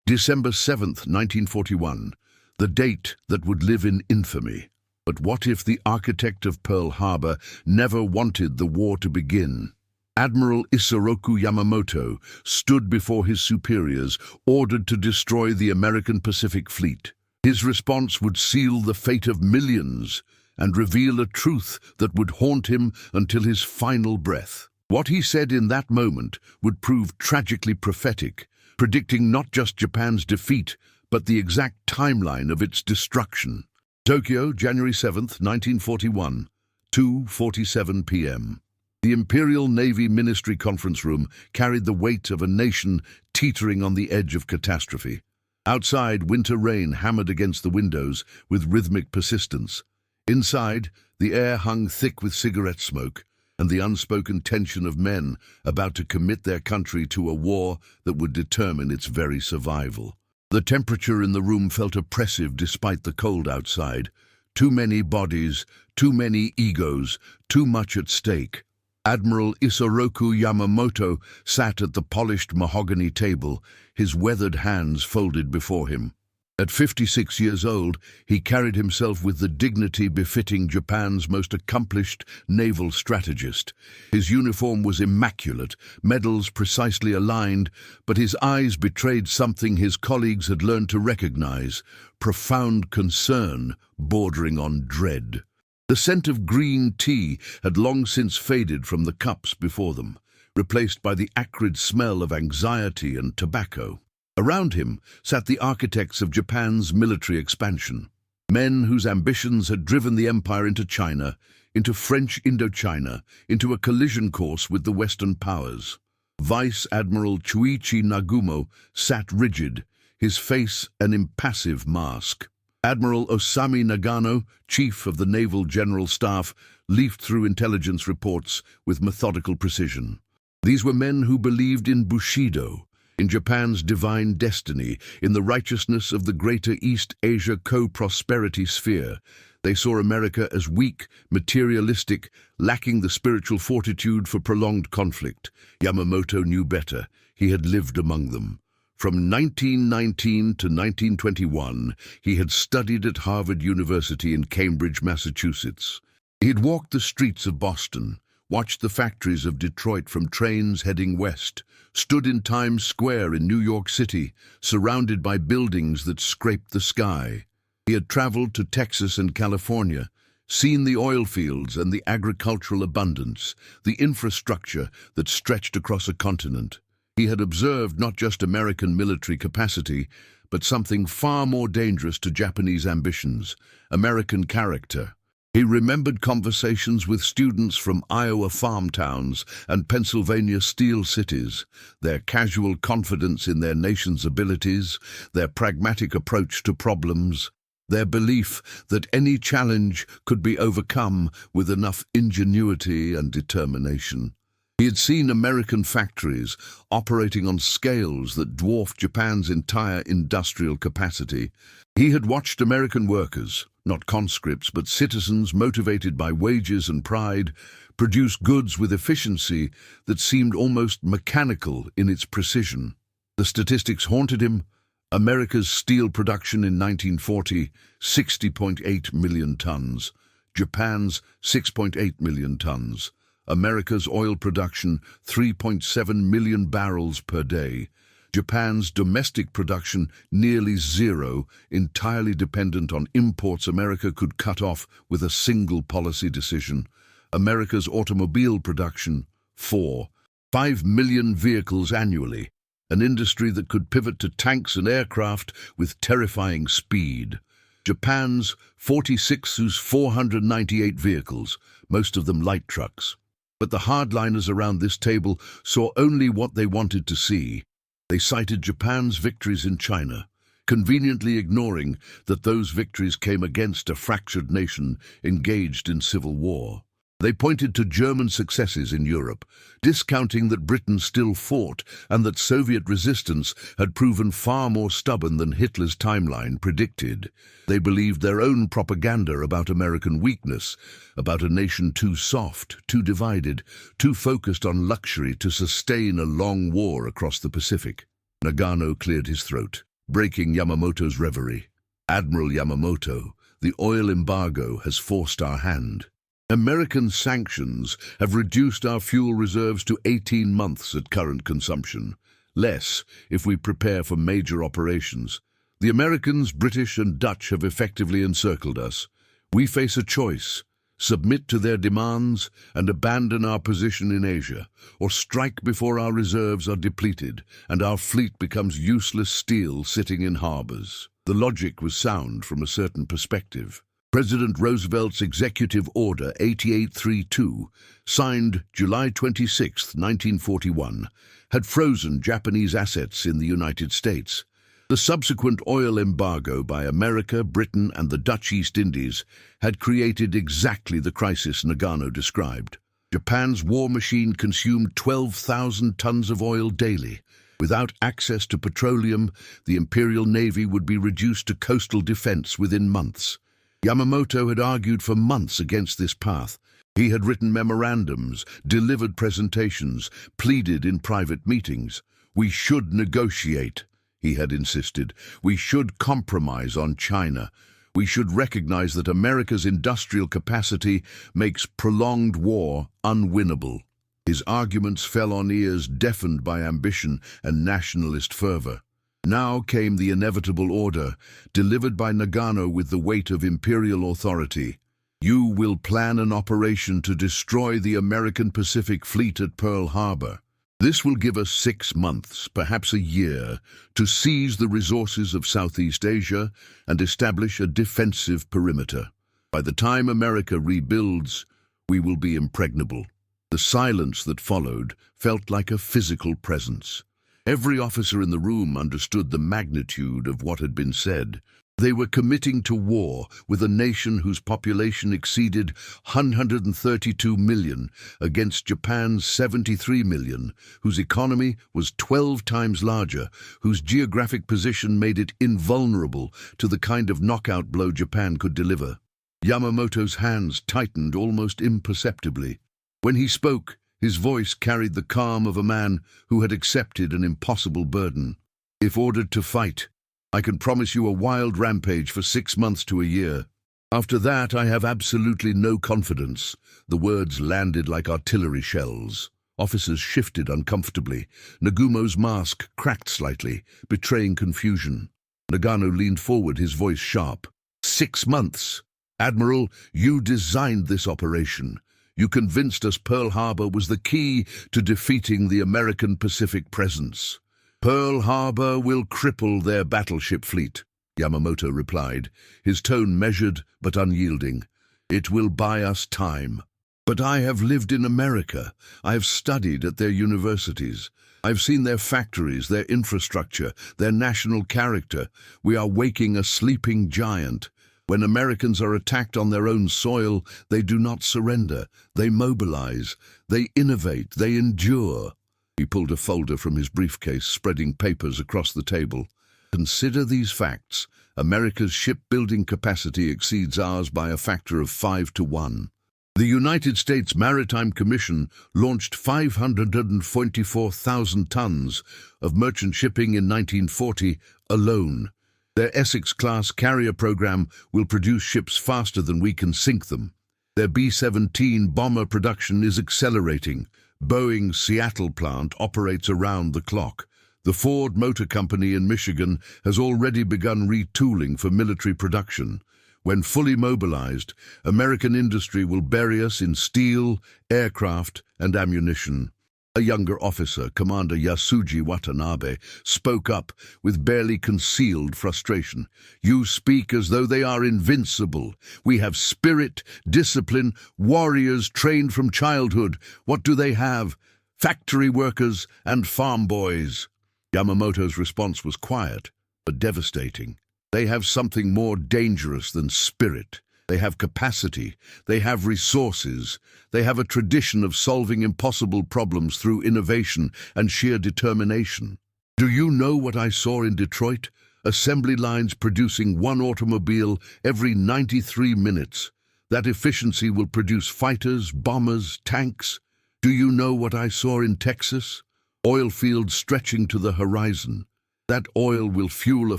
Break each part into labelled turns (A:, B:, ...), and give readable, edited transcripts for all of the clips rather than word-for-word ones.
A: December 7th, 1941, the date that would live in infamy. But what if the architect of Pearl Harbor never wanted the war to begin? Admiral Isoroku Yamamoto stood before his superiors, ordered to destroy the American Pacific Fleet. His response would seal the fate of millions and reveal a truth that would haunt him until his final breath. What he said in that moment would prove tragically prophetic, predicting not just Japan's defeat, but the exact timeline of its destruction. Tokyo, January 7th, 1941, 2:47 p.m. The Imperial Navy Ministry Conference Room carried the weight of a nation teetering on the edge of catastrophe. Outside, winter rain hammered against the windows with rhythmic persistence. Inside, the air hung thick with cigarette smoke and the unspoken tension of men about to commit their country to a war that would determine its very survival. The temperature in the room felt oppressive despite the cold outside. Too many bodies, too many egos, too much at stake. Admiral Isoroku Yamamoto sat at the polished mahogany table, his weathered hands folded before him. At 56 years old, he carried himself with the dignity befitting Japan's most accomplished naval strategist. His uniform was immaculate, medals precisely aligned, but his eyes betrayed something his colleagues had learned to recognize: profound concern bordering on dread. The scent of green tea had long since faded from the cups before them, replaced by the acrid smell of anxiety and tobacco. Around him sat the architects of Japan's military expansion, men whose ambitions had driven the empire into China, into French Indochina, into a collision course with the Western powers. Vice Admiral Chuichi Nagumo sat rigid, his face an impassive mask. Admiral Osami Nagano, chief of the Naval General Staff, leafed through intelligence reports with methodical precision. These were men who believed in Bushido, in Japan's divine destiny, in the righteousness of the greater East Asia co-prosperity sphere. They saw America as weak, materialistic, lacking the spiritual fortitude for prolonged conflict. Yamamoto knew better. He had lived among them. From 1919 to 1921, he had studied at Harvard University in Cambridge, Massachusetts. He had walked the streets of Boston, watched the factories of Detroit from trains heading west, stood in Times Square in New York City, surrounded by buildings that scraped the sky. He had traveled to Texas and California, seen the oil fields and the agricultural abundance, the infrastructure that stretched across a continent. He had observed not just American military capacity, but something far more dangerous to Japanese ambitions: American character. He remembered conversations with students from Iowa farm towns and Pennsylvania steel cities, their casual confidence in their nation's abilities, their pragmatic approach to problems, their belief that any challenge could be overcome with enough ingenuity and determination. He had seen American factories operating on scales that dwarfed Japan's entire industrial capacity. He had watched American workers, not conscripts but citizens motivated by wages and pride, produce goods with efficiency that seemed almost mechanical in its precision. The statistics haunted him. America's steel production in 1940, 60.8 million tons. Japan's 6.8 million tons. America's oil production, 3.7 million barrels per day. Japan's domestic production, nearly zero, entirely dependent on imports America could cut off with a single policy decision. America's automobile production, 5 million vehicles annually, an industry that could pivot to tanks and aircraft with terrifying speed. Japan's 46 whose 498 vehicles, most of them light trucks. But the hardliners around this table saw only what they wanted to see. They cited Japan's victories in China, conveniently ignoring that those victories came against a fractured nation engaged in civil war. They pointed to German successes in Europe, discounting that Britain still fought and that Soviet resistance had proven far more stubborn than Hitler's timeline predicted. They believed their own propaganda about American weakness, about a nation too soft, too divided, too focused on luxury to sustain a long war across the Pacific. Nagano cleared his throat. breaking Yamamoto's reverie. Admiral Yamamoto, the oil embargo has forced our hand. American sanctions have reduced our fuel reserves to 18 months at current consumption. Less if we prepare for major operations. The Americans, British and Dutch have effectively encircled us. We face a choice: submit to their demands and abandon our position in Asia, or strike before our reserves are depleted and our fleet becomes useless steel sitting in harbors. The logic was sound from a certain perspective. President Roosevelt's Executive Order 8832, signed July 26, 1941, had frozen Japanese assets in the United States. The subsequent oil embargo by America, Britain, and the Dutch East Indies had created exactly the crisis Nagano described. Japan's war machine consumed 12,000 tons of oil daily. Without access to petroleum, the Imperial Navy would be reduced to coastal defense within months. Yamamoto had argued for months against this path. He had written memorandums, delivered presentations, pleaded in private meetings. We should negotiate, he had insisted. We should compromise on China. We should recognize that America's industrial capacity makes prolonged war unwinnable. His arguments fell on ears deafened by ambition and nationalist fervor. Now came the inevitable order, delivered by Nagano with the weight of imperial authority. You will plan an operation to destroy the American Pacific Fleet at Pearl Harbor. This will give us 6 months, perhaps a year, to seize the resources of Southeast Asia and establish a defensive perimeter. By the time America rebuilds, we will be impregnable. The silence that followed felt like a physical presence. Every officer in the room understood the magnitude of what had been said. They were committing to war with a nation whose population exceeded 132 million against Japan's 73 million, whose economy was 12 times larger, whose geographic position made it invulnerable to the kind of knockout blow Japan could deliver. Yamamoto's hands tightened almost imperceptibly. When he spoke, his voice carried the calm of a man who had accepted an impossible burden. If ordered to fight, I can promise you a wild rampage for 6 months to a year. After that, I have absolutely no confidence. The words landed like artillery shells. Officers shifted uncomfortably. Nagumo's mask cracked slightly, betraying confusion. Nagano leaned forward, his voice sharp. 6 months! Admiral, you designed this operation. You convinced us Pearl Harbor was the key to defeating the American Pacific presence. Pearl Harbor will cripple their battleship fleet, Yamamoto replied, his tone measured but unyielding. It will buy us time. But I have lived in America. I have studied at their universities. I've seen their factories, their infrastructure, their national character. We are waking a sleeping giant. When Americans are attacked on their own soil, they do not surrender. They mobilize. They innovate. They endure. He pulled a folder from his briefcase, spreading papers across the table. Consider these facts. America's shipbuilding capacity exceeds ours by a factor of 5 to 1. The United States Maritime Commission launched 544,000 tons of merchant shipping in 1940 alone. Their Essex-class carrier program will produce ships faster than we can sink them. Their B-17 bomber production is accelerating. Boeing's Seattle plant operates around the clock. The Ford Motor Company in Michigan has already begun retooling for military production. When fully mobilized, American industry will bury us in steel, aircraft, and ammunition. A younger officer, Commander Yasuji Watanabe, spoke up with barely concealed frustration. You speak as though they are invincible. We have spirit, discipline, warriors trained from childhood. What do they have? Factory workers and farm boys. Yamamoto's response was quiet, but devastating. They have something more dangerous than spirit. They have capacity, they have resources, they have a tradition of solving impossible problems through innovation and sheer determination. Do you know what I saw in Detroit? Assembly lines producing 1 automobile every 93 minutes. That efficiency will produce fighters, bombers, tanks. Do you know what I saw in Texas? Oil fields stretching to the horizon. That oil will fuel a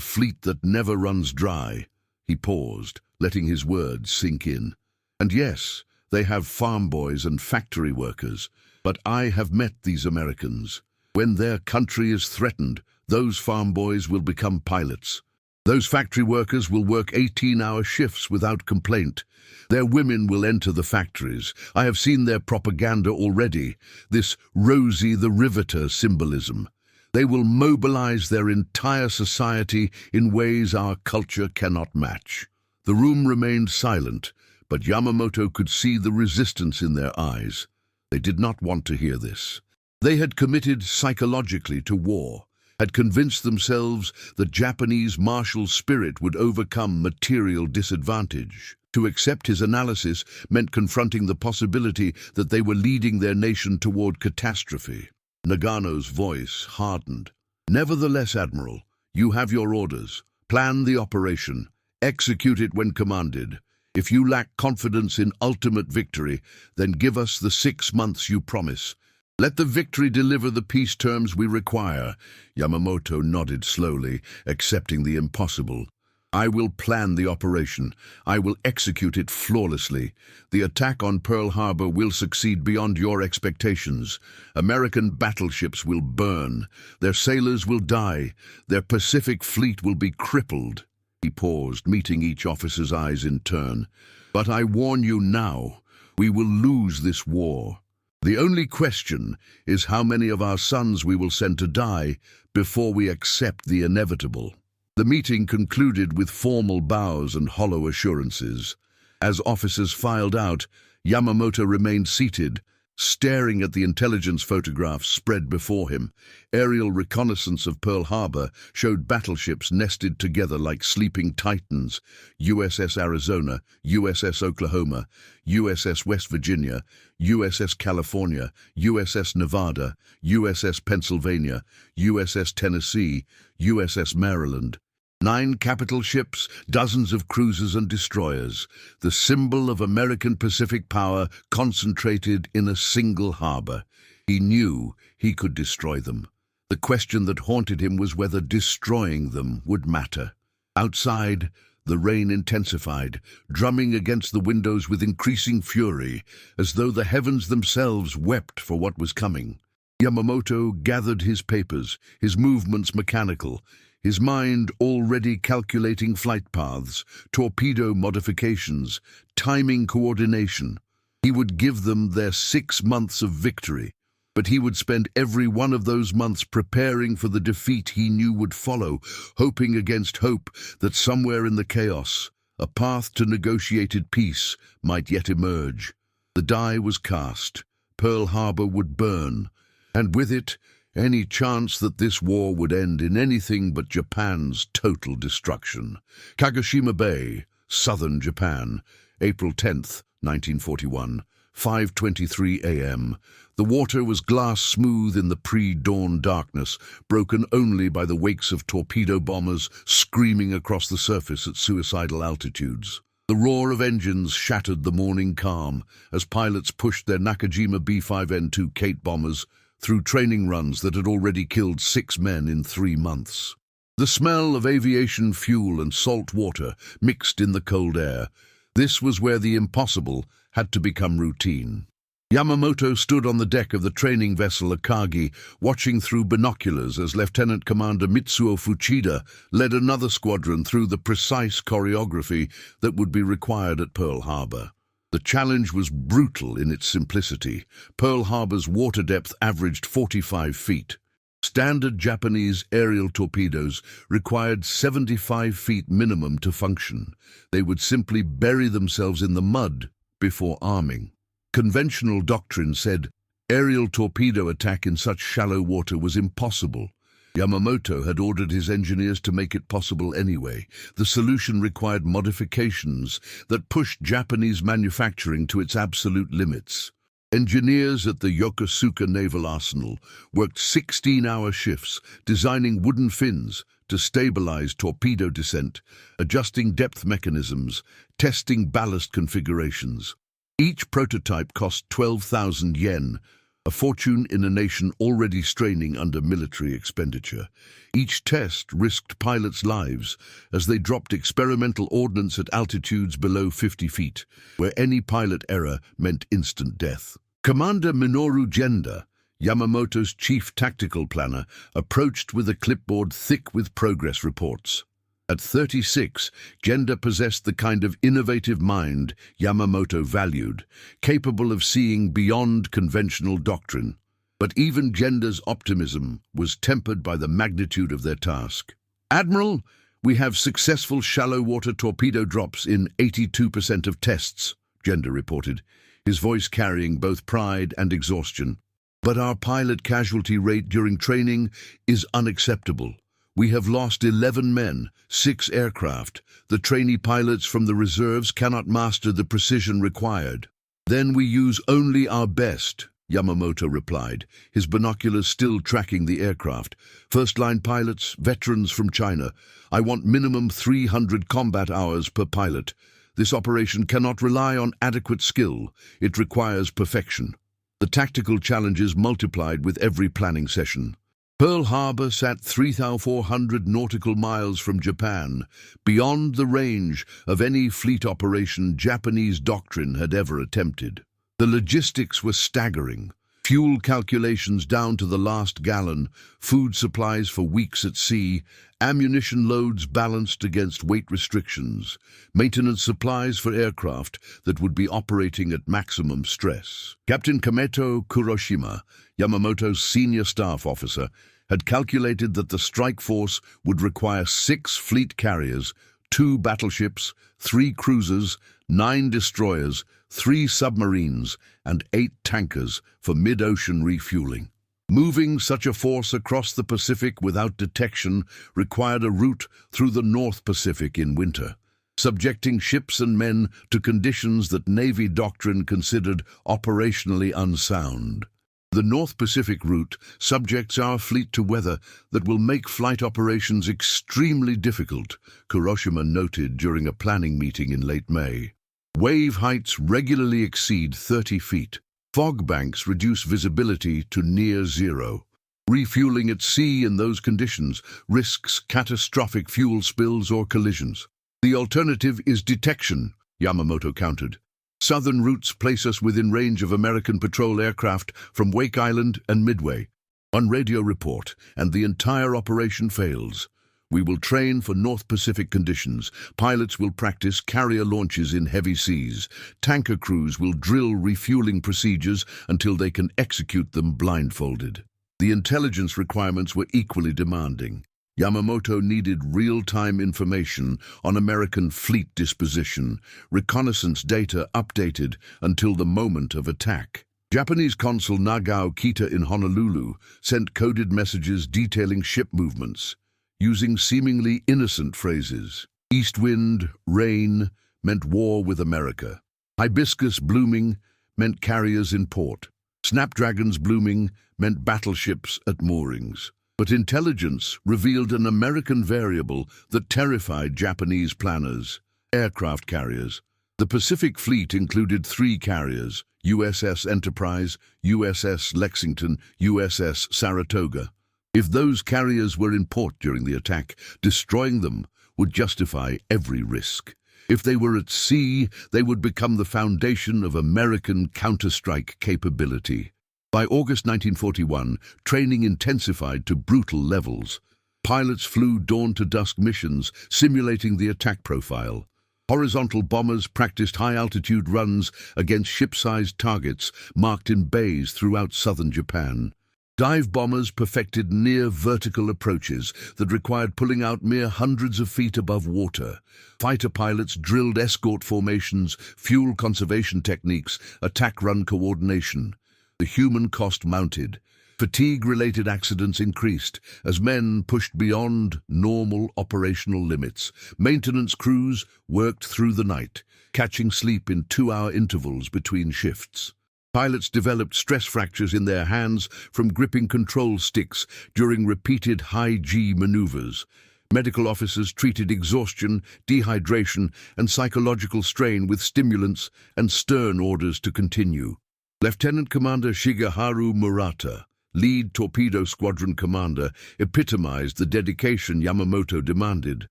A: fleet that never runs dry. He paused, letting his words sink in. And yes, they have farm boys and factory workers, but I have met these Americans. When their country is threatened, those farm boys will become pilots. Those factory workers will work 18-hour shifts without complaint. Their women will enter the factories. I have seen their propaganda already, this Rosie the Riveter symbolism. They will mobilize their entire society in ways our culture cannot match. The room remained silent, but Yamamoto could see the resistance in their eyes. They did not want to hear this. They had committed psychologically to war, had convinced themselves that Japanese martial spirit would overcome material disadvantage. To accept his analysis meant confronting the possibility that they were leading their nation toward catastrophe. Nagano's voice hardened. Nevertheless, Admiral, you have your orders. Plan the operation. Execute it when commanded. If you lack confidence in ultimate victory, then give us the 6 months you promise. Let the victory deliver the peace terms we require. Yamamoto nodded slowly, accepting the impossible. I will plan the operation. I will execute it flawlessly. The attack on Pearl Harbor will succeed beyond your expectations. American battleships will burn. Their sailors will die. Their Pacific fleet will be crippled. He paused, meeting each officer's eyes in turn. But I warn you now, we will lose this war. The only question is how many of our sons we will send to die before we accept the inevitable. The meeting concluded with formal bows and hollow assurances. As officers filed out, Yamamoto remained seated, staring at the intelligence photographs spread before him. Aerial reconnaissance of Pearl Harbor showed battleships nested together like sleeping titans: USS Arizona, USS Oklahoma, USS West Virginia, USS California, USS Nevada, USS Pennsylvania, USS Tennessee, USS Maryland. 9 capital ships, dozens of cruisers and destroyers, the symbol of American Pacific power concentrated in a single harbor. He knew he could destroy them. The question that haunted him was whether destroying them would matter. Outside, the rain intensified, drumming against the windows with increasing fury, as though the heavens themselves wept for what was coming. Yamamoto gathered his papers, his movements mechanical, his mind already calculating flight paths, torpedo modifications, timing coordination. He would give them their 6 months of victory, but he would spend every one of those months preparing for the defeat he knew would follow, hoping against hope that somewhere in the chaos, a path to negotiated peace might yet emerge. The die was cast. Pearl Harbor would burn, and with it, any chance that this war would end in anything but Japan's total destruction. Kagoshima Bay, southern Japan, April 10th, 1941, 5:23 a.m. The water was glass-smooth in the pre-dawn darkness, broken only by the wakes of torpedo bombers screaming across the surface at suicidal altitudes. The roar of engines shattered the morning calm as pilots pushed their Nakajima B-5N2 Kate bombers through training runs that had already killed 6 men in 3 months. The smell of aviation fuel and salt water mixed in the cold air. This was where the impossible had to become routine. Yamamoto stood on the deck of the training vessel Akagi, watching through binoculars as Lieutenant Commander Mitsuo Fuchida led another squadron through the precise choreography that would be required at Pearl Harbor. The challenge was brutal in its simplicity. Pearl Harbor's water depth averaged 45 feet. Standard Japanese aerial torpedoes required 75 feet minimum to function. They would simply bury themselves in the mud before arming. Conventional doctrine said aerial torpedo attack in such shallow water was impossible. Yamamoto had ordered his engineers to make it possible anyway. The solution required modifications that pushed Japanese manufacturing to its absolute limits. Engineers at the Yokosuka Naval Arsenal worked 16-hour shifts, designing wooden fins to stabilize torpedo descent, adjusting depth mechanisms, testing ballast configurations. Each prototype cost 12,000 yen, a fortune in a nation already straining under military expenditure. Each test risked pilots' lives as they dropped experimental ordnance at altitudes below 50 feet, where any pilot error meant instant death. Commander Minoru Genda, Yamamoto's chief tactical planner, approached with a clipboard thick with progress reports. At 36, Genda possessed the kind of innovative mind Yamamoto valued, capable of seeing beyond conventional doctrine. But even Genda's optimism was tempered by the magnitude of their task. "Admiral, we have successful shallow-water torpedo drops in 82% of tests," Genda reported, his voice carrying both pride and exhaustion. "But our pilot casualty rate during training is unacceptable. We have lost 11 men, 6 aircraft. The trainee pilots from the reserves cannot master the precision required." "Then we use only our best," Yamamoto replied, his binoculars still tracking the aircraft. "First-line pilots, veterans from China. I want minimum 300 combat hours per pilot. This operation cannot rely on adequate skill. It requires perfection." The tactical challenges multiplied with every planning session. Pearl Harbor sat 3,400 nautical miles from Japan, beyond the range of any fleet operation Japanese doctrine had ever attempted. The logistics were staggering. Fuel calculations down to the last gallon, food supplies for weeks at sea, ammunition loads balanced against weight restrictions, maintenance supplies for aircraft that would be operating at maximum stress. Captain Kameto Kuroshima, Yamamoto's senior staff officer, had calculated that the strike force would require 6 fleet carriers, 2 battleships, 3 cruisers, 9 destroyers, 3 submarines, and 8 tankers for mid-ocean refueling. Moving such a force across the Pacific without detection required a route through the North Pacific in winter, subjecting ships and men to conditions that Navy doctrine considered operationally unsound. "The North Pacific route subjects our fleet to weather that will make flight operations extremely difficult," Kuroshima noted during a planning meeting in late May. "Wave heights regularly exceed 30 feet. Fog banks reduce visibility to near zero. Refueling at sea in those conditions risks catastrophic fuel spills or collisions. The alternative is detection," Yamamoto countered. "Southern routes place us within range of American patrol aircraft from Wake Island and Midway. One radio report, and the entire operation fails. We will train for North Pacific conditions. Pilots will practice carrier launches in heavy seas. Tanker crews will drill refueling procedures until they can execute them blindfolded." The intelligence requirements were equally demanding. Yamamoto needed real-time information on American fleet disposition, reconnaissance data updated until the moment of attack. Japanese Consul Nagao Kita in Honolulu sent coded messages detailing ship movements, using seemingly innocent phrases. East wind, rain, meant war with America. Hibiscus blooming meant carriers in port. Snapdragons blooming meant battleships at moorings. But intelligence revealed an American variable that terrified Japanese planners: aircraft carriers. The Pacific Fleet included 3 carriers: USS Enterprise, USS Lexington, USS Saratoga. If those carriers were in port during the attack, destroying them would justify every risk. If they were at sea, they would become the foundation of American counterstrike capability. By August 1941, training intensified to brutal levels. Pilots flew dawn-to-dusk missions, simulating the attack profile. Horizontal bombers practiced high-altitude runs against ship-sized targets marked in bays throughout southern Japan. Dive bombers perfected near-vertical approaches that required pulling out mere hundreds of feet above water. Fighter pilots drilled escort formations, fuel conservation techniques, attack-run coordination. The human cost mounted. Fatigue-related accidents increased as men pushed beyond normal operational limits. Maintenance crews worked through the night, catching sleep in 2-hour intervals between shifts. Pilots developed stress fractures in their hands from gripping control sticks during repeated high-G maneuvers. Medical officers treated exhaustion, dehydration, and psychological strain with stimulants and stern orders to continue. Lieutenant Commander Shigeharu Murata, lead torpedo squadron commander, epitomized the dedication Yamamoto demanded.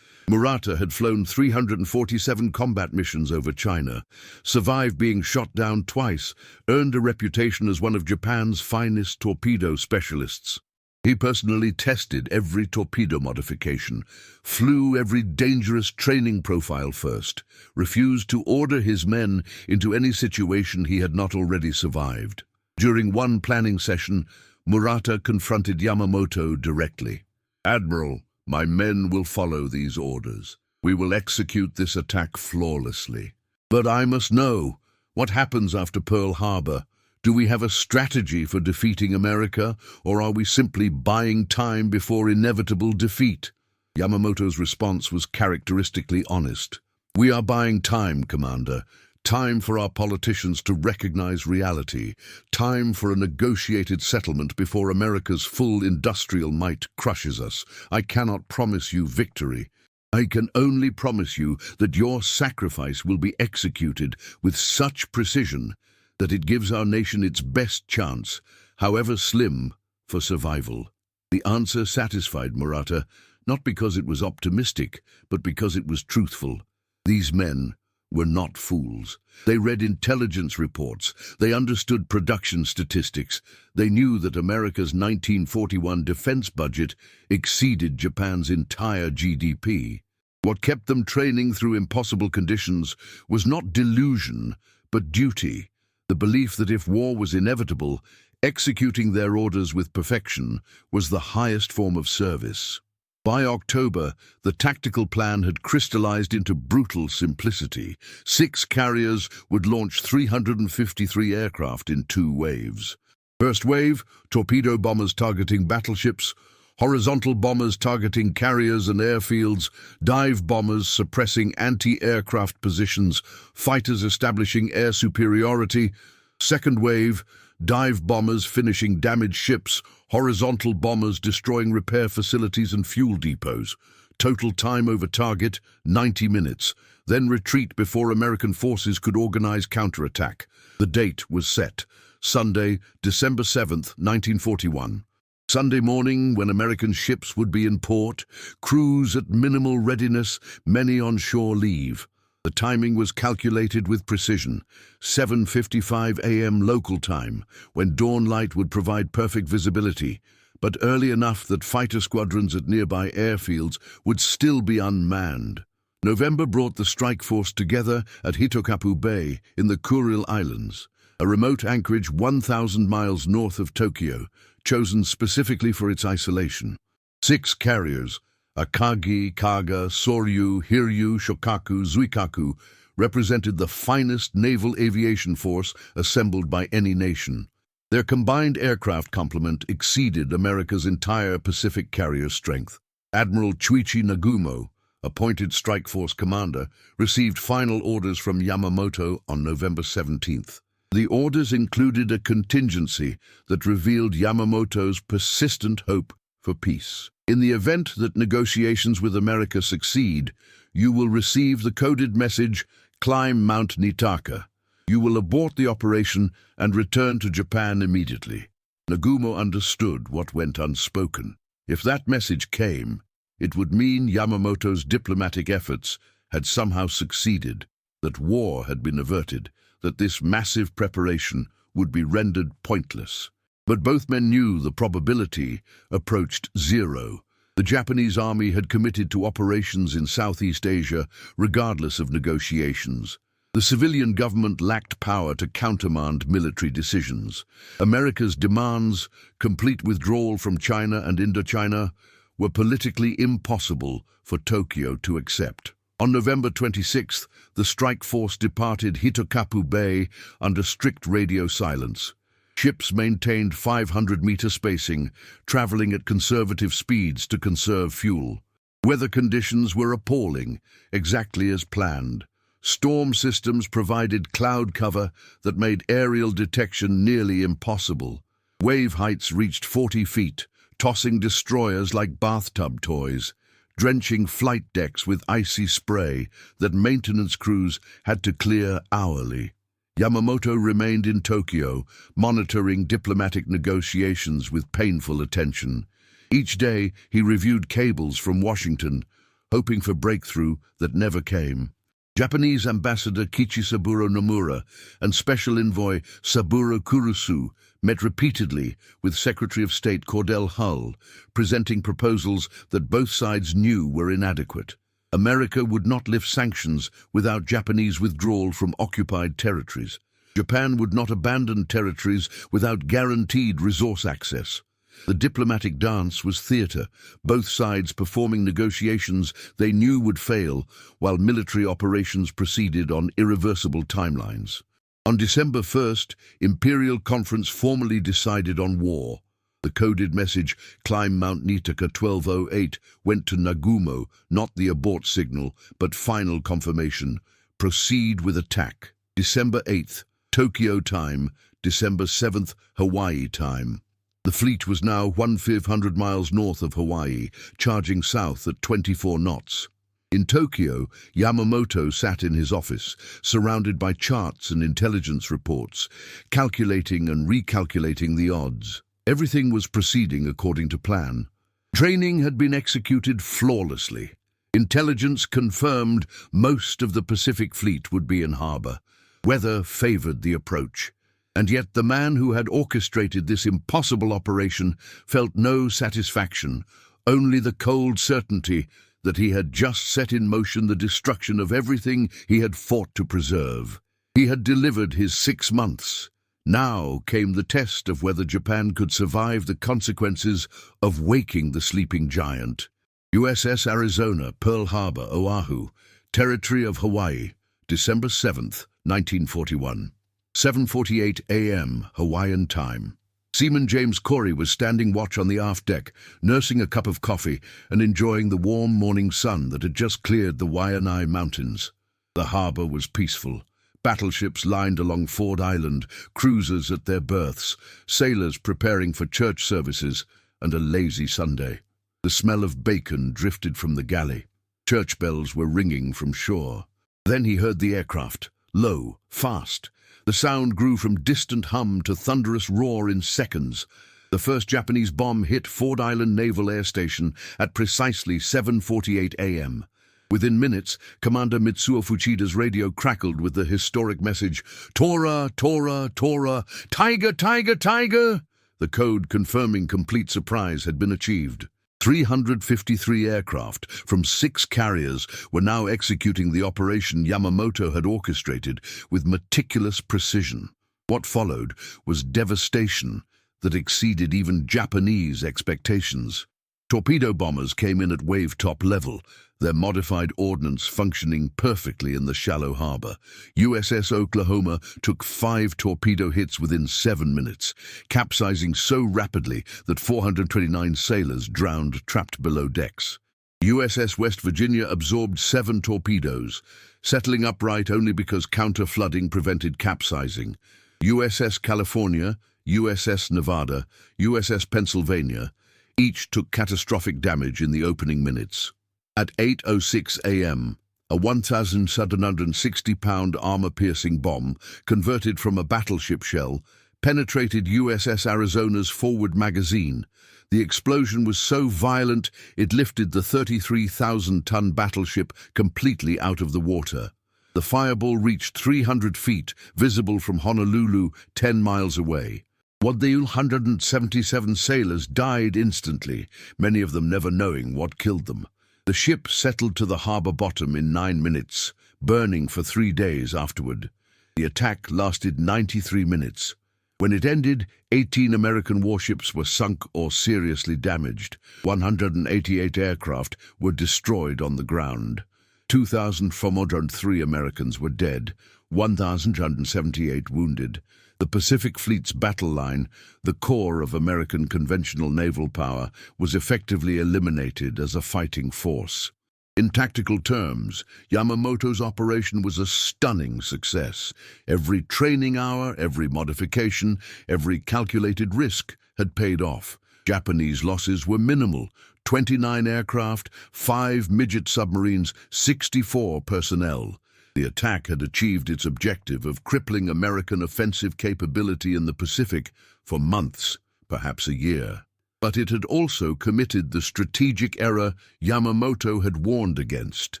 A: Murata had flown 347 combat missions over China, survived being shot down twice, earned a reputation as one of Japan's finest torpedo specialists. He personally tested every torpedo modification, flew every dangerous training profile first, refused to order his men into any situation he had not already survived. During one planning session, Murata confronted Yamamoto directly. "Admiral, my men will follow these orders. We will execute this attack flawlessly. But I must know, what happens after Pearl Harbor? Do we have a strategy for defeating America, or are we simply buying time before inevitable defeat?" Yamamoto's response was characteristically honest. "We are buying time, Commander. Time for our politicians to recognize reality. Time for a negotiated settlement before America's full industrial might crushes us. I cannot promise you victory. I can only promise you that your sacrifice will be executed with such precision that it gives our nation its best chance, however slim, for survival." The answer satisfied Murata, not because it was optimistic, but because it was truthful. These men were not fools. They read intelligence reports. They understood production statistics. They knew that America's 1941 defense budget exceeded Japan's entire GDP. What kept them training through impossible conditions was not delusion, but duty. The belief that if war was inevitable, executing their orders with perfection was the highest form of service. By October, the tactical plan had crystallized into brutal simplicity. 6 carriers would launch 353 aircraft in 2 waves. First wave, torpedo bombers targeting battleships, horizontal bombers targeting carriers and airfields, dive bombers suppressing anti-aircraft positions, fighters establishing air superiority. Second wave, dive bombers finishing damaged ships, horizontal bombers destroying repair facilities and fuel depots. Total time over target, 90 minutes. Then retreat before American forces could organize counterattack. The date was set, Sunday, December 7th, 1941. Sunday morning, when American ships would be in port, crews at minimal readiness, many on shore leave. The timing was calculated with precision, 7:55 a.m. local time, when dawn light would provide perfect visibility, but early enough that fighter squadrons at nearby airfields would still be unmanned. November brought the strike force together at Hitokapu Bay in the Kuril Islands, a remote anchorage 1,000 miles north of Tokyo, chosen specifically for its isolation. 6 carriers, Akagi, Kaga, Soryu, Hiryu, Shokaku, Zuikaku, represented the finest naval aviation force assembled by any nation. Their combined aircraft complement exceeded America's entire Pacific carrier strength. Admiral Chuichi Nagumo, appointed strike force commander, received final orders from Yamamoto on November 17th. The orders included a contingency that revealed Yamamoto's persistent hope for peace. "In the event that negotiations with America succeed, you will receive the coded message, 'Climb Mount Nitaka.' You will abort the operation and return to Japan immediately." Nagumo understood what went unspoken. If that message came, it would mean Yamamoto's diplomatic efforts had somehow succeeded, that war had been averted, that this massive preparation would be rendered pointless. But both men knew the probability approached 0. The Japanese army had committed to operations in Southeast Asia, regardless of negotiations. The civilian government lacked power to countermand military decisions. America's demands, complete withdrawal from China and Indochina, were politically impossible for Tokyo to accept. On November 26th, the strike force departed Hitokapu Bay under strict radio silence. Ships maintained 500-meter spacing, traveling at conservative speeds to conserve fuel. Weather conditions were appalling, exactly as planned. Storm systems provided cloud cover that made aerial detection nearly impossible. Wave heights reached 40 feet, tossing destroyers like bathtub toys, drenching flight decks with icy spray that maintenance crews had to clear hourly. Yamamoto remained in Tokyo, monitoring diplomatic negotiations with painful attention. Each day, he reviewed cables from Washington, hoping for breakthrough that never came. Japanese Ambassador Kichisaburo Nomura and Special Envoy Saburo Kurusu met repeatedly with Secretary of State Cordell Hull, presenting proposals that both sides knew were inadequate. America would not lift sanctions without Japanese withdrawal from occupied territories. Japan would not abandon territories without guaranteed resource access. The diplomatic dance was theatre, both sides performing negotiations they knew would fail, while military operations proceeded on irreversible timelines. On December 1st, Imperial Conference formally decided on war. The coded message, "Climb Mount Nitaka 1208", went to Nagumo, not the abort signal, but final confirmation. Proceed with attack. December 8th, Tokyo time, December 7th, Hawaii time. The fleet was now 1,500 miles north of Hawaii, charging south at 24 knots. In Tokyo, Yamamoto sat in his office, surrounded by charts and intelligence reports, calculating and recalculating the odds. Everything was proceeding according to plan. Training had been executed flawlessly. Intelligence confirmed most of the Pacific Fleet would be in harbor. Weather favored the approach. And yet the man who had orchestrated this impossible operation felt no satisfaction, only the cold certainty that he had just set in motion the destruction of everything he had fought to preserve. He had delivered his 6 months. Now came the test of whether Japan could survive the consequences of waking the sleeping giant. USS Arizona, Pearl Harbor, Oahu, territory of Hawaii, December 7th, 1941. 7:48 a.m. Hawaiian time. Seaman James Corey was standing watch on the aft deck, nursing a cup of coffee and enjoying the warm morning sun that had just cleared the Waianae Mountains. The harbor was peaceful. Battleships lined along Ford Island, cruisers at their berths, sailors preparing for church services, and a lazy Sunday. The smell of bacon drifted from the galley. Church bells were ringing from shore. Then he heard the aircraft, low, fast. The sound grew from distant hum to thunderous roar in seconds. The first Japanese bomb hit Ford Island Naval Air Station at precisely 7:48 a.m. Within minutes, Commander Mitsuo Fuchida's radio crackled with the historic message, "Tora, Tora, Tora, Tiger, Tiger, Tiger!" The code confirming complete surprise had been achieved. 353 aircraft from 6 carriers were now executing the operation Yamamoto had orchestrated with meticulous precision. What followed was devastation that exceeded even Japanese expectations. Torpedo bombers came in at wave-top level, their modified ordnance functioning perfectly in the shallow harbor. USS Oklahoma took 5 torpedo hits within 7 minutes, capsizing so rapidly that 429 sailors drowned trapped below decks. USS West Virginia absorbed 7 torpedoes, settling upright only because counter-flooding prevented capsizing. USS California, USS Nevada, USS Pennsylvania, each took catastrophic damage in the opening minutes. At 8:06 a.m., a 1,760-pound armor-piercing bomb, converted from a battleship shell, penetrated USS Arizona's forward magazine. The explosion was so violent it lifted the 33,000-ton battleship completely out of the water. The fireball reached 300 feet, visible from Honolulu, 10 miles away. 177 sailors died instantly, many of them never knowing what killed them. The ship settled to the harbor bottom in 9 minutes, burning for 3 days afterward. The attack lasted 93 minutes. When it ended, 18 American warships were sunk or seriously damaged. 188 aircraft were destroyed on the ground. 2,403 Americans were dead, 1,178 wounded. The Pacific Fleet's battle line, the core of American conventional naval power, was effectively eliminated as a fighting force. In tactical terms, Yamamoto's operation was a stunning success. Every training hour, every modification, every calculated risk had paid off. Japanese losses were minimal: 29 aircraft, 5 midget submarines, 64 personnel. The attack had achieved its objective of crippling American offensive capability in the Pacific for months, perhaps a year. But it had also committed the strategic error Yamamoto had warned against.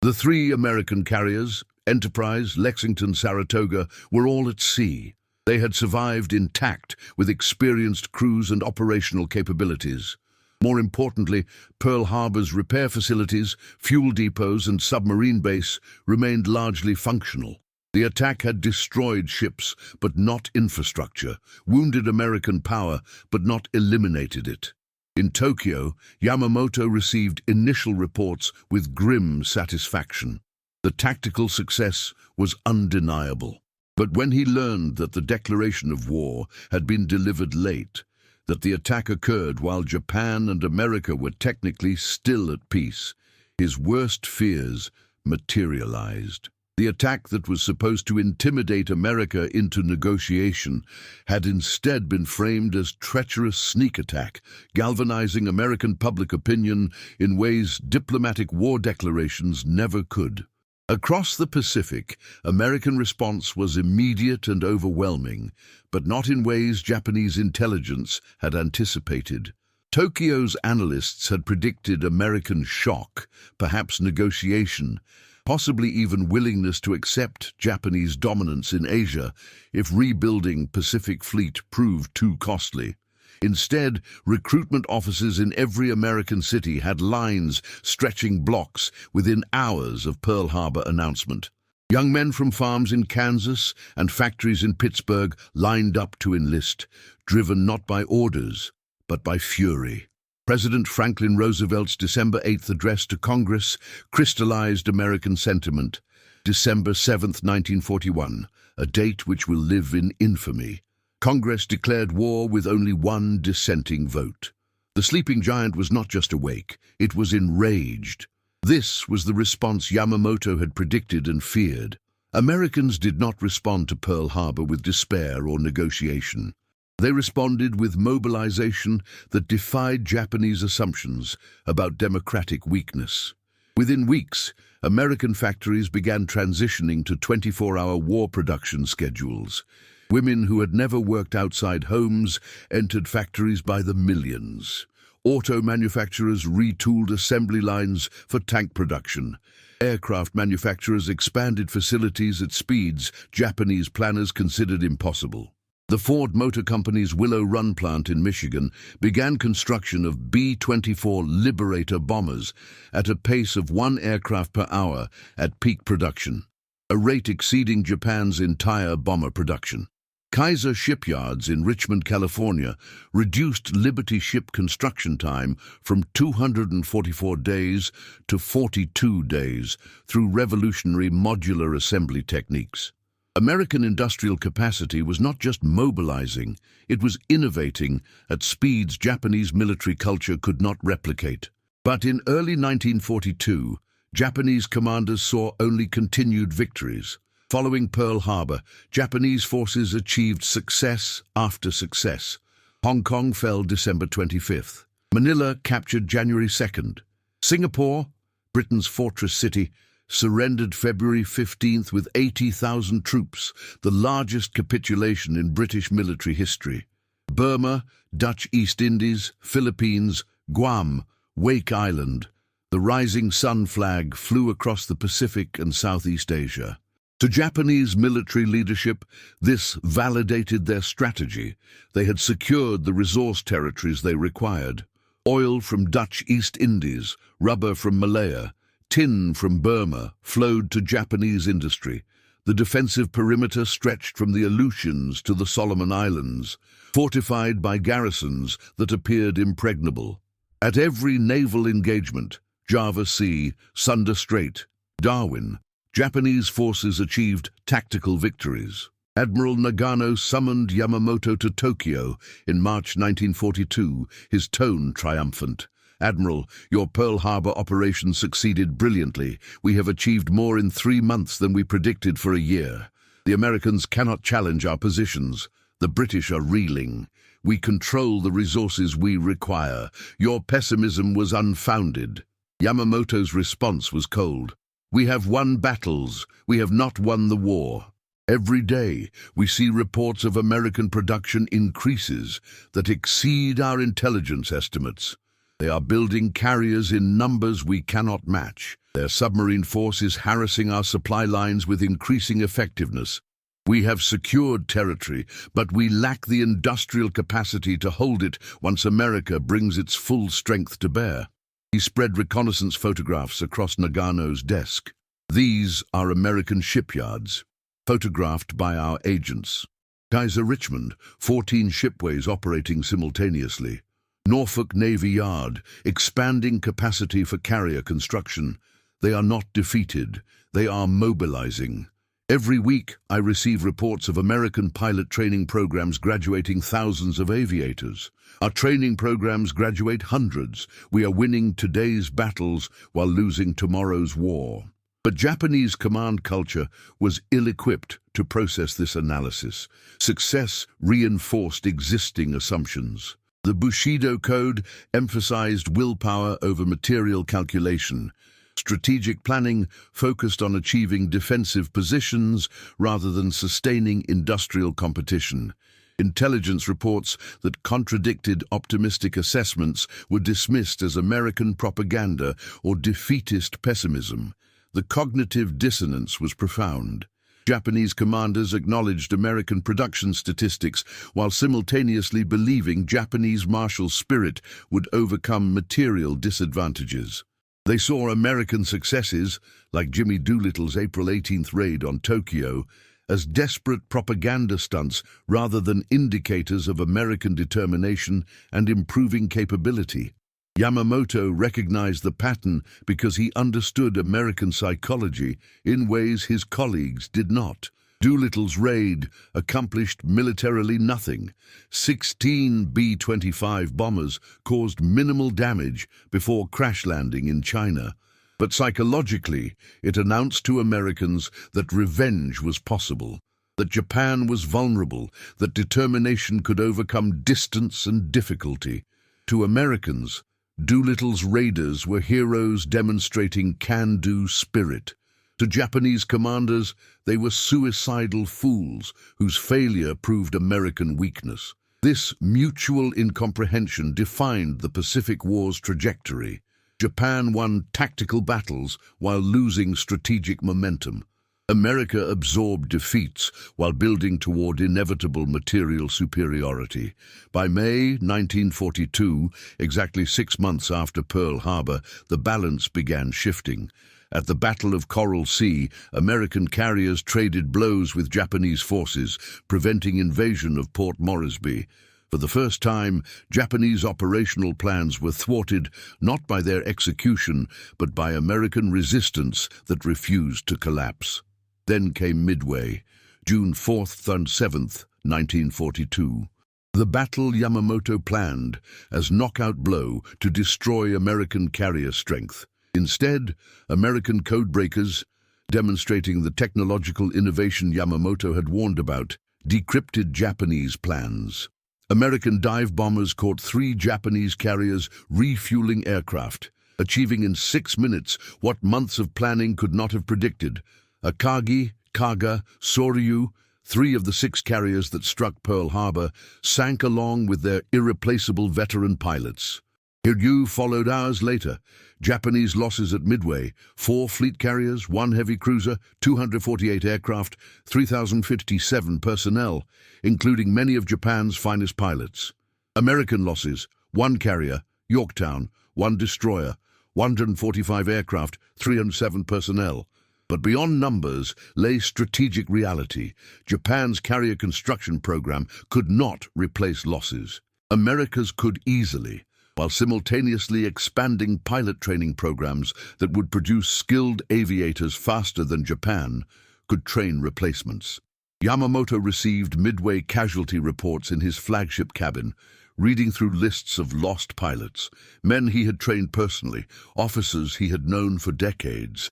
A: The three American carriers, Enterprise, Lexington, Saratoga, were all at sea. They had survived intact with experienced crews and operational capabilities. More importantly, Pearl Harbor's repair facilities, fuel depots and submarine base remained largely functional. The attack had destroyed ships, but not infrastructure, wounded American power, but not eliminated it. In Tokyo, Yamamoto received initial reports with grim satisfaction. The tactical success was undeniable. But when he learned that the declaration of war had been delivered late, that the attack occurred while Japan and America were technically still at peace, his worst fears materialized. The attack that was supposed to intimidate America into negotiation had instead been framed as treacherous sneak attack, galvanizing American public opinion in ways diplomatic war declarations never could. Across the Pacific, American response was immediate and overwhelming, but not in ways Japanese intelligence had anticipated. Tokyo's analysts had predicted American shock, perhaps negotiation, possibly even willingness to accept Japanese dominance in Asia if rebuilding Pacific Fleet proved too costly. Instead, recruitment offices in every American city had lines stretching blocks within hours of Pearl Harbor announcement. Young men from farms in Kansas and factories in Pittsburgh lined up to enlist, driven not by orders, but by fury. President Franklin Roosevelt's December 8th address to Congress crystallized American sentiment. December 7, 1941, a date which will live in infamy. Congress declared war with only one dissenting vote. The sleeping giant was not just awake, it was enraged. This was the response Yamamoto had predicted and feared. Americans did not respond to Pearl Harbor with despair or negotiation. They responded with mobilization that defied Japanese assumptions about democratic weakness. Within weeks, American factories began transitioning to 24-hour war production schedules. Women who had never worked outside homes entered factories by the millions. Auto manufacturers retooled assembly lines for tank production. Aircraft manufacturers expanded facilities at speeds Japanese planners considered impossible. The Ford Motor Company's Willow Run plant in Michigan began construction of B-24 Liberator bombers at a pace of 1 aircraft per hour at peak production, a rate exceeding Japan's entire bomber production. Kaiser shipyards in Richmond, California, reduced Liberty ship construction time from 244 days to 42 days through revolutionary modular assembly techniques. American industrial capacity was not just mobilizing, it was innovating at speeds Japanese military culture could not replicate. But in early 1942, Japanese commanders saw only continued victories. Following Pearl Harbor, Japanese forces achieved success after success. Hong Kong fell December 25th. Manila captured January 2nd. Singapore, Britain's fortress city, surrendered February 15th with 80,000 troops, the largest capitulation in British military history. Burma, Dutch East Indies, Philippines, Guam, Wake Island. The rising sun flag flew across the Pacific and Southeast Asia. To Japanese military leadership, this validated their strategy. They had secured the resource territories they required. Oil from Dutch East Indies, rubber from Malaya, tin from Burma flowed to Japanese industry. The defensive perimeter stretched from the Aleutians to the Solomon Islands, fortified by garrisons that appeared impregnable. At every naval engagement, Java Sea, Sunda Strait, Darwin, Japanese forces achieved tactical victories. Admiral Nagano summoned Yamamoto to Tokyo in March 1942, his tone triumphant. "Admiral, your Pearl Harbor operation succeeded brilliantly. We have achieved more in 3 months than we predicted for a year. The Americans cannot challenge our positions. The British are reeling. We control the resources we require. Your pessimism was unfounded." Yamamoto's response was cold. We have won battles, we have not won the war. Every day, we see reports of American production increases that exceed our intelligence estimates. They are building carriers in numbers we cannot match. Their submarine force is harassing our supply lines with increasing effectiveness. We have secured territory, but we lack the industrial capacity to hold it once America brings its full strength to bear. He spread reconnaissance photographs across Nagano's desk. These are American shipyards, photographed by our agents. Kaiser Richmond, 14 shipways operating simultaneously. Norfolk Navy Yard, expanding capacity for carrier construction. They are not defeated, they are mobilizing. Every week, I receive reports of American pilot training programs graduating thousands of aviators. Our training programs graduate hundreds. We are winning today's battles while losing tomorrow's war. But Japanese command culture was ill-equipped to process this analysis. Success reinforced existing assumptions. The Bushido Code emphasized willpower over material calculation. Strategic planning focused on achieving defensive positions rather than sustaining industrial competition. Intelligence reports that contradicted optimistic assessments were dismissed as American propaganda or defeatist pessimism. The cognitive dissonance was profound. Japanese commanders acknowledged American production statistics while simultaneously believing Japanese martial spirit would overcome material disadvantages. They saw American successes, like Jimmy Doolittle's April 18th raid on Tokyo, as desperate propaganda stunts rather than indicators of American determination and improving capability. Yamamoto recognized the pattern because he understood American psychology in ways his colleagues did not. Doolittle's raid accomplished militarily nothing. 16 B-25 bombers caused minimal damage before crash landing in China. But psychologically, it announced to Americans that revenge was possible, that Japan was vulnerable, that determination could overcome distance and difficulty. To Americans, Doolittle's raiders were heroes demonstrating can-do spirit. To Japanese commanders, they were suicidal fools whose failure proved American weakness. This mutual incomprehension defined the Pacific War's trajectory. Japan won tactical battles while losing strategic momentum. America absorbed defeats while building toward inevitable material superiority. By May 1942, exactly 6 months after Pearl Harbor, the balance began shifting. At the Battle of Coral Sea, American carriers traded blows with Japanese forces, preventing invasion of Port Moresby. For the first time, Japanese operational plans were thwarted not by their execution, but by American resistance that refused to collapse. Then came Midway, June 4th and 7th, 1942. The battle Yamamoto planned as knockout blow to destroy American carrier strength. Instead, American codebreakers, demonstrating the technological innovation Yamamoto had warned about, decrypted Japanese plans. American dive bombers caught 3 Japanese carriers refueling aircraft, achieving in 6 minutes what months of planning could not have predicted. Akagi, Kaga, Soryu, 3 of the 6 carriers that struck Pearl Harbor, sank along with their irreplaceable veteran pilots. Hiryu followed hours later. Japanese losses at Midway: 4 fleet carriers, 1 heavy cruiser, 248 aircraft, 3,057 personnel, including many of Japan's finest pilots. American losses: 1 carrier, Yorktown, 1 destroyer, 145 aircraft, 307 personnel. But beyond numbers lay strategic reality. Japan's carrier construction program could not replace losses. America's could easily, while simultaneously expanding pilot training programs that would produce skilled aviators faster than Japan could train replacements. Yamamoto received Midway casualty reports in his flagship cabin, reading through lists of lost pilots, men he had trained personally, officers he had known for decades.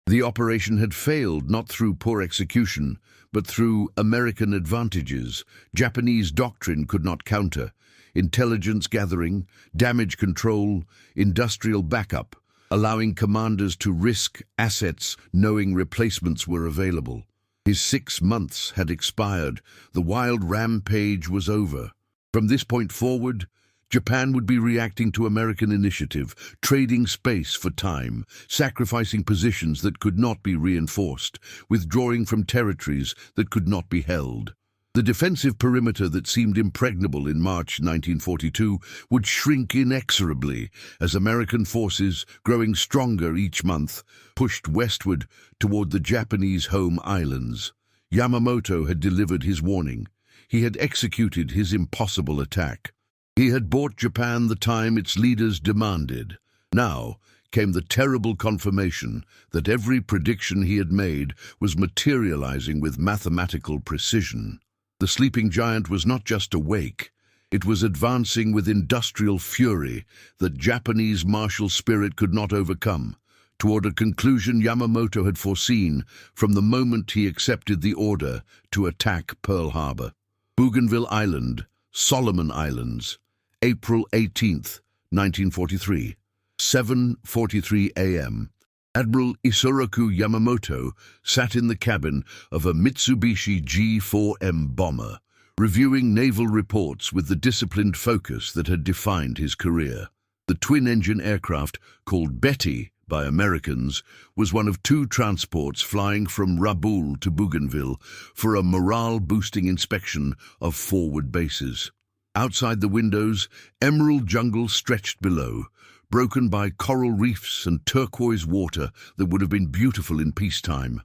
A: The operation had failed not through poor execution, but through American advantages Japanese doctrine could not counter: intelligence gathering, damage control, industrial backup. allowing commanders to risk assets knowing replacements were available. His 6 months had expired. The wild rampage was over. From this point forward, Japan would be reacting to American initiative, trading space for time, sacrificing positions that could not be reinforced, withdrawing from territories that could not be held. The defensive perimeter that seemed impregnable in March 1942 would shrink inexorably as American forces, growing stronger each month, pushed westward toward the Japanese home islands. Yamamoto had delivered his warning. He had executed his impossible attack. He had bought Japan the time its leaders demanded. Now came the terrible confirmation that every prediction he had made was materializing with mathematical precision. The sleeping giant was not just awake, it was advancing with industrial fury that Japanese martial spirit could not overcome, toward a conclusion Yamamoto had foreseen from the moment he accepted the order to attack Pearl Harbor. Bougainville Island, Solomon Islands, April 18th, 1943, 7:43 a.m. Admiral Isoroku Yamamoto sat in the cabin of a Mitsubishi G4M bomber, reviewing naval reports with the disciplined focus that had defined his career. The twin-engine aircraft, called Betty by Americans, was one of 2 transports flying from Rabaul to Bougainville for a morale-boosting inspection of forward bases. Outside the windows, emerald jungle stretched below, broken by coral reefs and turquoise water that would have been beautiful in peacetime.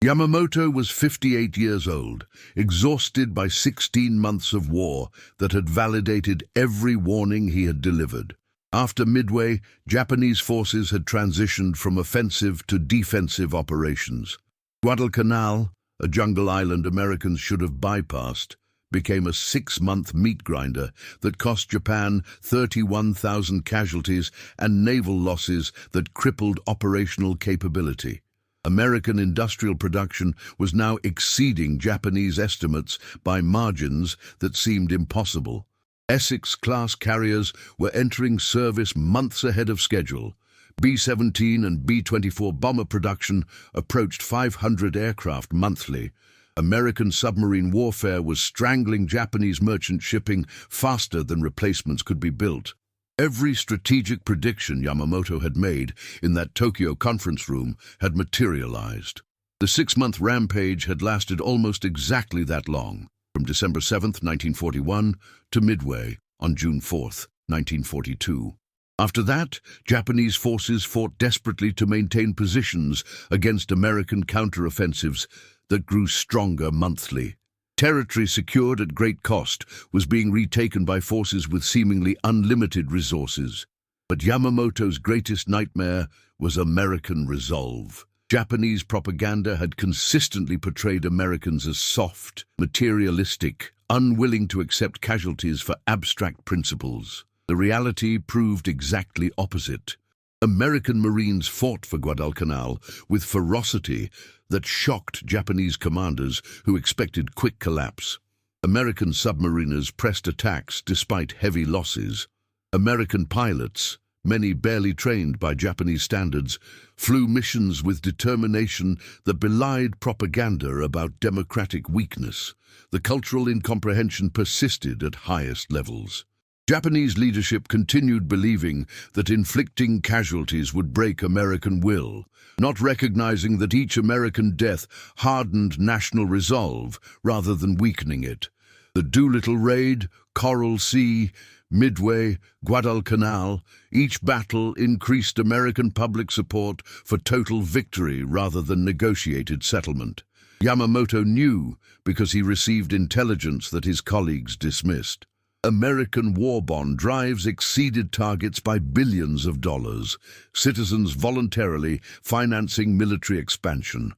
A: Yamamoto was 58 years old, exhausted by 16 months of war that had validated every warning he had delivered. After Midway, Japanese forces had transitioned from offensive to defensive operations. Guadalcanal, a jungle island Americans should have bypassed, became a 6-month meat grinder that cost Japan 31,000 casualties and naval losses that crippled operational capability. American industrial production was now exceeding Japanese estimates by margins that seemed impossible. Essex-class carriers were entering service months ahead of schedule. B-17 and B-24 bomber production approached 500 aircraft monthly. American submarine warfare was strangling Japanese merchant shipping faster than replacements could be built. Every strategic prediction Yamamoto had made in that Tokyo conference room had materialized. The 6-month rampage had lasted almost exactly that long, from December 7, 1941, to Midway on June 4, 1942. After that, Japanese forces fought desperately to maintain positions against American counteroffensives that grew stronger monthly. Territory secured at great cost was being retaken by forces with seemingly unlimited resources. But Yamamoto's greatest nightmare was American resolve. Japanese propaganda had consistently portrayed Americans as soft, materialistic, unwilling to accept casualties for abstract principles. The reality proved exactly opposite. American Marines fought for Guadalcanal with ferocity that shocked Japanese commanders who expected quick collapse. American submariners pressed attacks despite heavy losses. American pilots, many barely trained by Japanese standards, flew missions with determination that belied propaganda about democratic weakness. The cultural incomprehension persisted at highest levels. Japanese leadership continued believing that inflicting casualties would break American will, not recognizing that each American death hardened national resolve rather than weakening it. The Doolittle Raid, Coral Sea, Midway, Guadalcanal, each battle increased American public support for total victory rather than negotiated settlement. Yamamoto knew because he received intelligence that his colleagues dismissed. American war bond drives exceeded targets by billions of dollars, citizens voluntarily financing military expansion.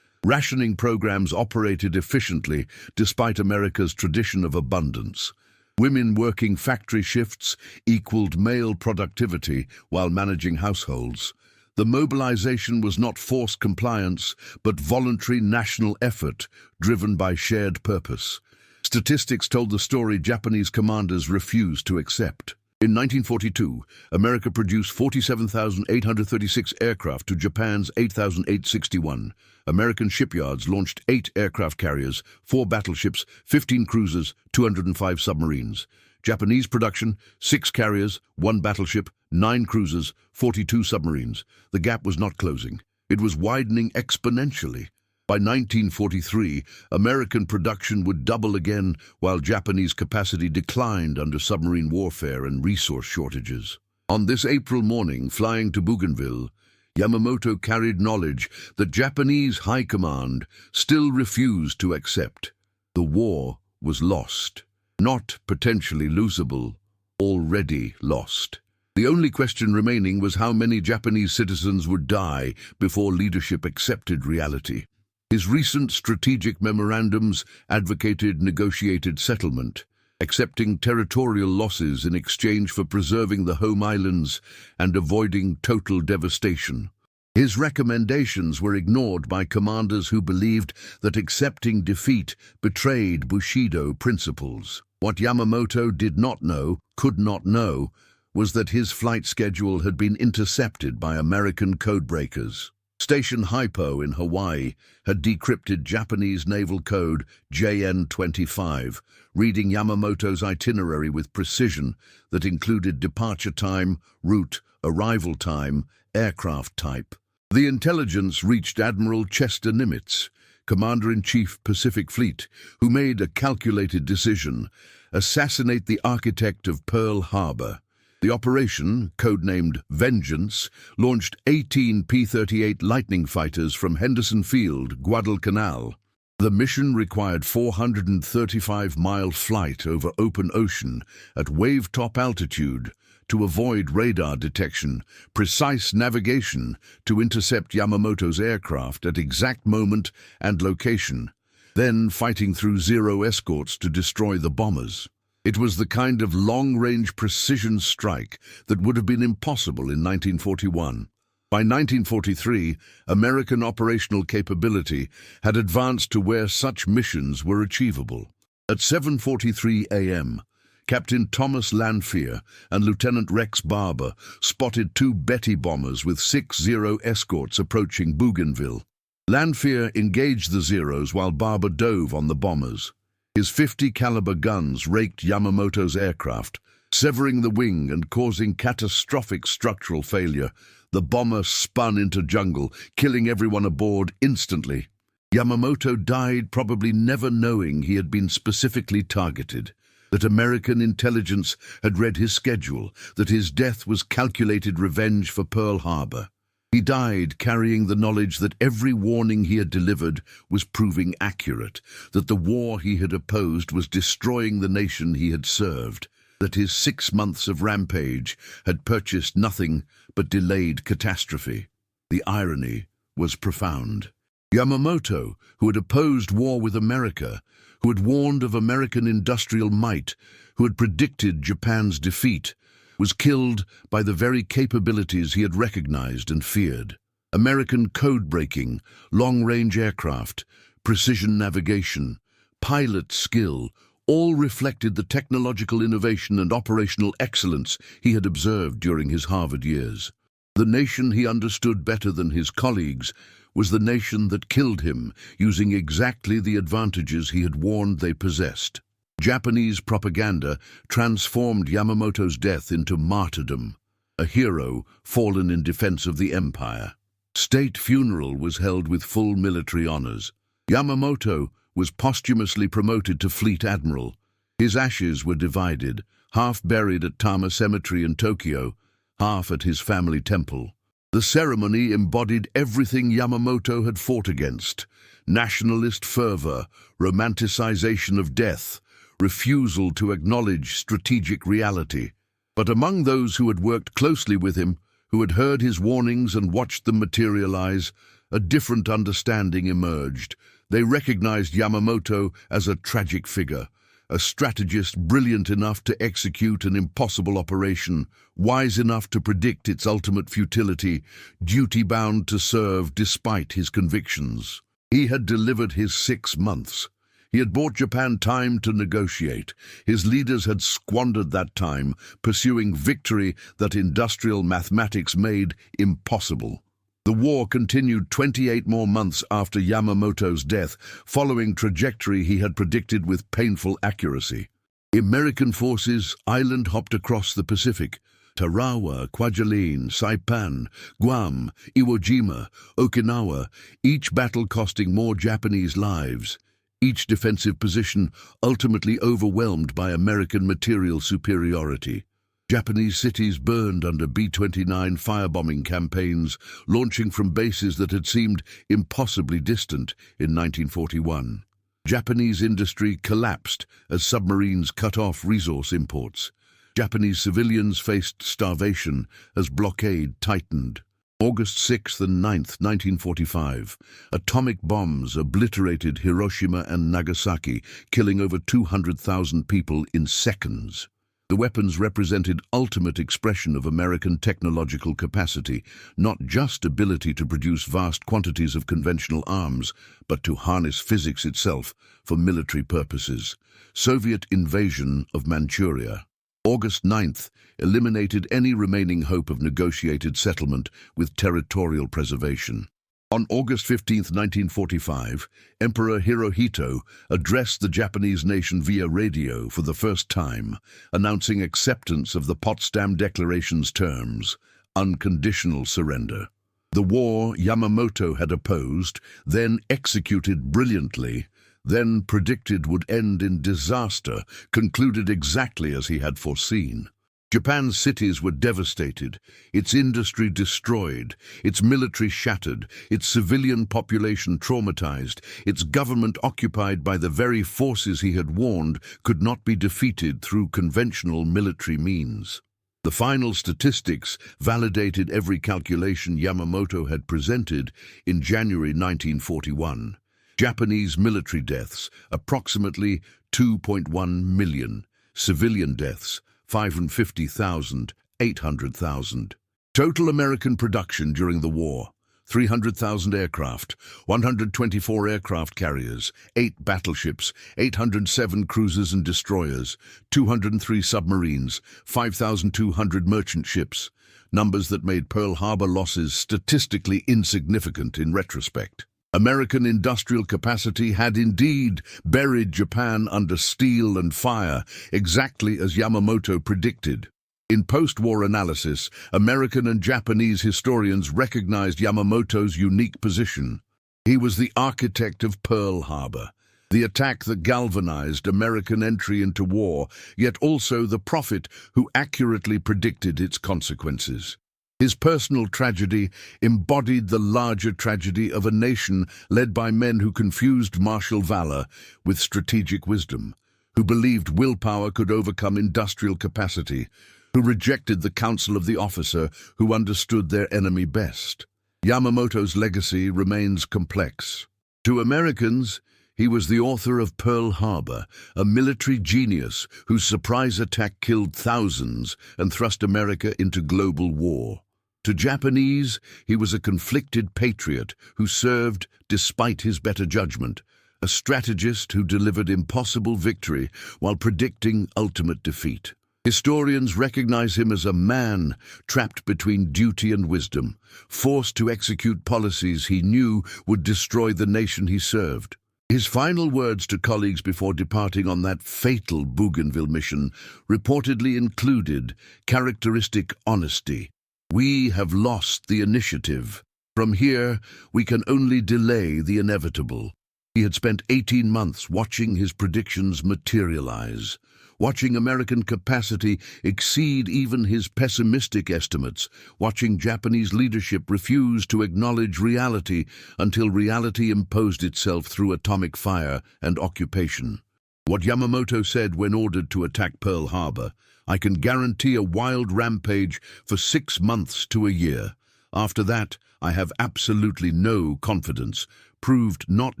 A: Rationing programs operated efficiently despite America's tradition of abundance. Women working factory shifts equaled male productivity while managing households. The mobilization was not forced compliance, but voluntary national effort driven by shared purpose. Statistics told the story Japanese commanders refused to accept. In 1942, America produced 47,836 aircraft to Japan's 8,861. American shipyards launched 8 aircraft carriers, 4 battleships, 15 cruisers, 205 submarines. Japanese production, 6 carriers, 1 battleship, 9 cruisers, 42 submarines. The gap was not closing. It was widening exponentially. By 1943, American production would double again, while Japanese capacity declined under submarine warfare and resource shortages. On this April morning, flying to Bougainville, Yamamoto carried knowledge that Japanese high command still refused to accept. The war was lost. Not potentially losable, already lost. The only question remaining was how many Japanese citizens would die before leadership accepted reality. His recent strategic memorandums advocated negotiated settlement, accepting territorial losses in exchange for preserving the home islands and avoiding total devastation. His recommendations were ignored by commanders who believed that accepting defeat betrayed Bushido principles. What Yamamoto did not know, could not know, was that his flight schedule had been intercepted by American codebreakers. Station Hypo in Hawaii had decrypted Japanese naval code JN-25, reading Yamamoto's itinerary with precision that included departure time, route, arrival time, aircraft type. The intelligence reached Admiral Chester Nimitz, Commander-in-Chief Pacific Fleet, who made a calculated decision: assassinate the architect of Pearl Harbor. The operation, codenamed Vengeance, launched 18 P-38 Lightning fighters from Henderson Field, Guadalcanal. The mission required 435-mile flight over open ocean at wave-top altitude to avoid radar detection, precise navigation to intercept Yamamoto's aircraft at exact moment and location, then fighting through zero escorts to destroy the bombers. It was the kind of long-range precision strike that would have been impossible in 1941. By 1943, American operational capability had advanced to where such missions were achievable. At 7:43 a.m., Captain Thomas Lanphier and Lieutenant Rex Barber spotted 2 Betty bombers with 6 Zero escorts approaching Bougainville. Lanphier engaged the Zeros while Barber dove on the bombers. His .50 caliber guns raked Yamamoto's aircraft, severing the wing and causing catastrophic structural failure. The bomber spun into jungle, killing everyone aboard instantly. Yamamoto died probably never knowing he had been specifically targeted, that American intelligence had read his schedule, that his death was calculated revenge for Pearl Harbor. He died carrying the knowledge that every warning he had delivered was proving accurate, that the war he had opposed was destroying the nation he had served, that his 6 months of rampage had purchased nothing but delayed catastrophe. The irony was profound. Yamamoto, who had opposed war with America, who had warned of American industrial might, who had predicted Japan's defeat, was killed by the very capabilities he had recognized and feared. American code-breaking, long-range aircraft, precision navigation, pilot skill, all reflected the technological innovation and operational excellence he had observed during his Harvard years. The nation he understood better than his colleagues was the nation that killed him, using exactly the advantages he had warned they possessed. Japanese propaganda transformed Yamamoto's death into martyrdom, a hero fallen in defense of the empire. State funeral was held with full military honors. Yamamoto was posthumously promoted to Fleet Admiral. His ashes were divided, half buried at Tama Cemetery in Tokyo, half at his family temple. The ceremony embodied everything Yamamoto had fought against: nationalist fervor, romanticization of death, refusal to acknowledge strategic reality. But among those who had worked closely with him, who had heard his warnings and watched them materialize, a different understanding emerged. They recognized Yamamoto as a tragic figure, a strategist brilliant enough to execute an impossible operation, wise enough to predict its ultimate futility, duty-bound to serve despite his convictions. He had delivered his 6 months. He had bought Japan time to negotiate. His leaders had squandered that time, pursuing victory that industrial mathematics made impossible. The war continued 28 more months after Yamamoto's death, following trajectory he had predicted with painful accuracy. American forces island-hopped across the Pacific. Tarawa, Kwajalein, Saipan, Guam, Iwo Jima, Okinawa, each battle costing more Japanese lives. Each defensive position ultimately overwhelmed by American material superiority. Japanese cities burned under B-29 firebombing campaigns, launching from bases that had seemed impossibly distant in 1941. Japanese industry collapsed as submarines cut off resource imports. Japanese civilians faced starvation as blockade tightened. August 6th and 9th, 1945, atomic bombs obliterated Hiroshima and Nagasaki, killing over 200,000 people in seconds. The weapons represented ultimate expression of American technological capacity, not just ability to produce vast quantities of conventional arms, but to harness physics itself for military purposes. Soviet invasion of Manchuria. August 9th eliminated any remaining hope of negotiated settlement with territorial preservation. On August 15, 1945, Emperor Hirohito addressed the Japanese nation via radio for the first time, announcing acceptance of the Potsdam Declaration's terms, unconditional surrender. The war Yamamoto had opposed, then executed brilliantly, then predicted would end in disaster, concluded exactly as he had foreseen. Japan's cities were devastated, its industry destroyed, its military shattered, its civilian population traumatized, its government occupied by the very forces he had warned could not be defeated through conventional military means. The final statistics validated every calculation Yamamoto had presented in January 1941. Japanese military deaths, approximately 2.1 million. Civilian deaths, 550,000, 800,000. Total American production during the war, 300,000 aircraft, 124 aircraft carriers, 8 battleships, 807 cruisers and destroyers, 203 submarines, 5,200 merchant ships, numbers that made Pearl Harbor losses statistically insignificant in retrospect. American industrial capacity had indeed buried Japan under steel and fire, exactly as Yamamoto predicted. In post-war analysis, American and Japanese historians recognized Yamamoto's unique position. He was the architect of Pearl Harbor, the attack that galvanized American entry into war, yet also the prophet who accurately predicted its consequences. His personal tragedy embodied the larger tragedy of a nation led by men who confused martial valor with strategic wisdom, who believed willpower could overcome industrial capacity, who rejected the counsel of the officer who understood their enemy best. Yamamoto's legacy remains complex. To Americans, he was the author of Pearl Harbor, a military genius whose surprise attack killed thousands and thrust America into global war. To Japanese, he was a conflicted patriot who served despite his better judgment, a strategist who delivered impossible victory while predicting ultimate defeat. Historians recognize him as a man trapped between duty and wisdom, forced to execute policies he knew would destroy the nation he served. His final words to colleagues before departing on that fatal Bougainville mission reportedly included characteristic honesty. "We have lost the initiative. From here, we can only delay the inevitable." He had spent 18 months watching his predictions materialize, watching American capacity exceed even his pessimistic estimates, watching Japanese leadership refuse to acknowledge reality until reality imposed itself through atomic fire and occupation. What Yamamoto said when ordered to attack Pearl Harbor, "I can guarantee a wild rampage for 6 months to a year. After that, I have absolutely no confidence," proved not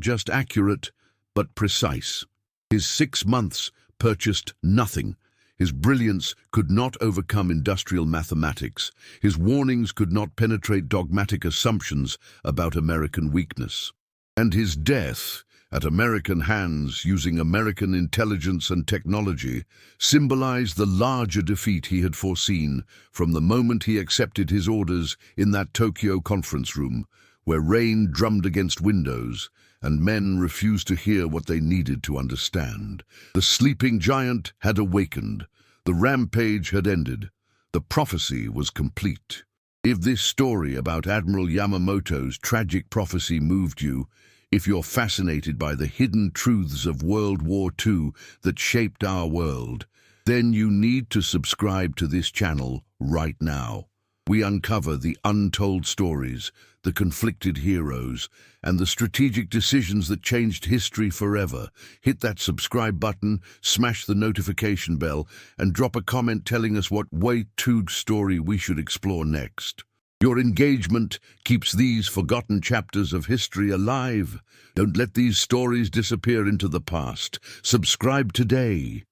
A: just accurate, but precise. His 6 months purchased nothing. His brilliance could not overcome industrial mathematics. His warnings could not penetrate dogmatic assumptions about American weakness. And his death, at American hands using American intelligence and technology symbolized the larger defeat he had foreseen from the moment he accepted his orders in that Tokyo conference room, where rain drummed against windows and men refused to hear what they needed to understand. The sleeping giant had awakened. The rampage had ended. The prophecy was complete. If this story about Admiral Yamamoto's tragic prophecy moved you, if you're fascinated by the hidden truths of World War II that shaped our world, then you need to subscribe to this channel right now. We uncover the untold stories, the conflicted heroes, and the strategic decisions that changed history forever. Hit that subscribe button, smash the notification bell, and drop a comment telling us what Way 2 story we should explore next. Your engagement keeps these forgotten chapters of history alive. Don't let these stories disappear into the past. Subscribe today.